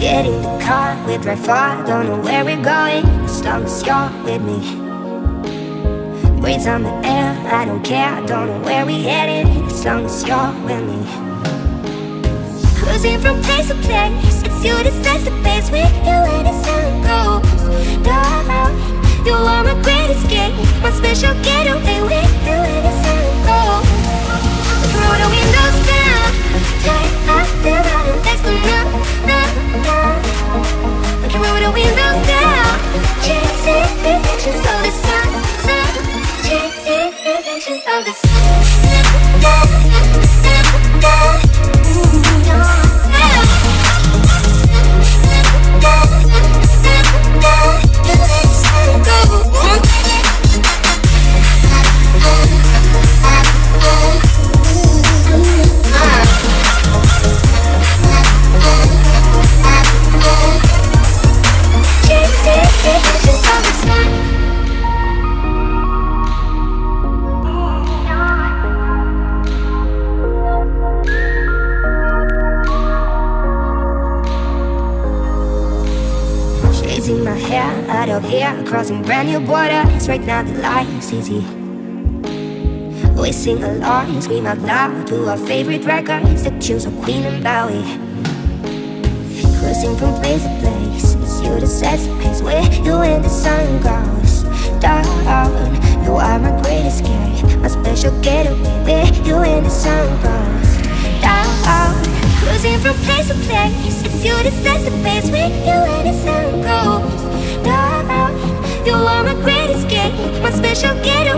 Get in the car, we drive far, don't know where we're going, as long as you're with me. Breeze on the air, I don't care, don't know where we headed, as long as you're with me. Cruising from place to place, it's you that sets the pace. With you when the sun goes down, you are my great escape, my special getaway. With you when the sun goes, roll the windows down, turn up the volume, let's go now, now, now. We can roll the windows down, chasing reflections of the sun, sun, chasing reflections of the sun. Chasing my hair out of here, crossing brand new borders. Right now the life's easy. We sing along, scream out loud to our favorite records, the tunes of Queen and Bowie. Cruising from place to place, it's you that sets the pace. With you when the sun goes down, you are my great escape, my special getaway. With you when the sun goes down, cruising from place to place, it's you that sets the pace. With you when the sun goes down, you are my great escape, my special getaway.